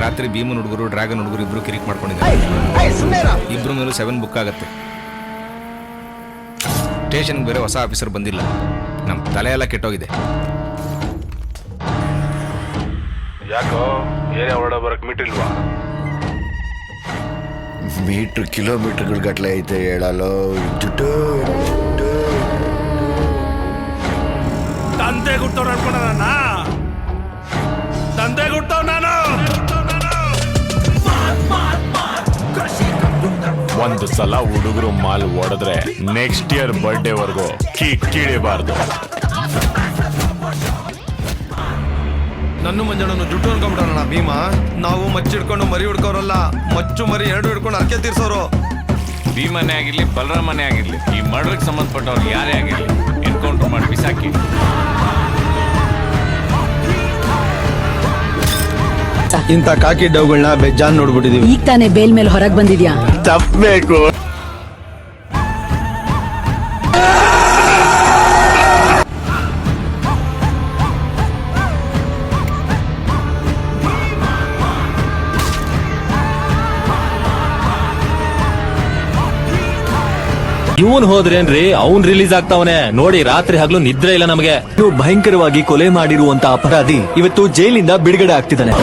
ರಾತ್ರಿ ಭೀಮನ್ ಹುಡುಗರು ಡ್ರ್ಯಾಗನ್ ಹುಡುಗರು ಇಬ್ರು ಕಿರಿಕ್ ಮಾಡ್ಕೊಂಡಿದ್ದಾರೆ. ಇಬ್ರು ಮೇಲೂ 7 ಬುಕ್ ಆಗತ್ತೆ. ಸ್ಟೇಷನ್ಗೆ ಬೇರೆ ಹೊಸ ಆಫೀಸರ್ ಬಂದಿಲ್ಲ. ನಮ್ಮ ತಲೆ ಎಲ್ಲ ಕೆಟ್ಟೋಗಿದೆ. ಯಾಕೋ ಏರಿಯಾ ಹೊರಡ ಬರಕ್ ಮೀಟಿಲ್ವಾ? ಮೀಟ್ರ್ ಕಿಲೋಮೀಟರ್ಗಳ ಗಟ್ಲೆ ಐತೆ ಹೇಳಲು. ಜುಟ್ಟು ತಂದೆ ಗುಟ್ಟವ್ರು ಅನ್ಕೊಂಡ ತಂದೆ ಗುಟ್ಟವ್ ನಾನು. ಒಂದು ಸಲ ಹುಡುಗರು ಮಾಲ್ ಓಡಿದ್ರೆ ನೆಕ್ಸ್ಟ್ ಇಯರ್ ಬರ್ಡೇ ವರ್ಗು ಕಿಡಿಬಾರ್ದು. ನನ್ನ ಮಂಜಣ್ಣನು ಜುಟ್ಟು ಅನ್ಕೊಂಡ್ಬಿಡೋಣ ಭೀಮ. ನಾವು ಮಚ್ಚಿಡ್ಕೊಂಡು ಮರಿ ಹುಡ್ಕೋರಲ್ಲ, ಮಚ್ಚು ಮರಿ ಎರಡು ಹಿಡ್ಕೊಂಡು ಅರ್ಕೆ ತೀರ್ಸೋರು. ಭೀಮನೇ ಆಗಿರ್ಲಿ ಬಲರಾಮನೇ ಆಗಿರ್ಲಿ, ಈ ಮರ್ಡರ್ಗೆ ಸಂಬಂಧಪಟ್ಟವ್ರು ಯಾರೇ ಆಗಿರ್ಲಿ ಎನ್ಕೌಂಟರ್ ಮಾಡಿ ಬಿಸಾಕಿ. ಇಂಥ ಕಾಕಿ ಡವ್ಗಳನ್ನ ಬೆಜ್ಜಾನ್ ನೋಡ್ಬಿಟ್ಟಿದೀವಿ. ಈಗ ತಾನೇ ಬೇಲ್ ಮೇಲೆ ಹೊರಗೆ ಬಂದಿದ್ಯಾ? ತಪ್ಪಬೇಕು. ಇವನ್ ಹೋದ್ರೇನ್ರಿ, ಅವ್ನ್ ರಿಲೀಸ್ ಆಗ್ತಾವನೆ ನೋಡಿ. ರಾತ್ರಿ ಹಗಲು ನಿದ್ರೆ ಇಲ್ಲ ನಮಗೆ. ಭಯಂಕರವಾಗಿ ಕೊಲೆ ಮಾಡಿರುವಂತ ಅಪರಾಧಿ ಇವತ್ತು ಜೈಲಿಂದ ಬಿಡುಗಡೆ ಆಗ್ತಿದ್ದಾನೆ.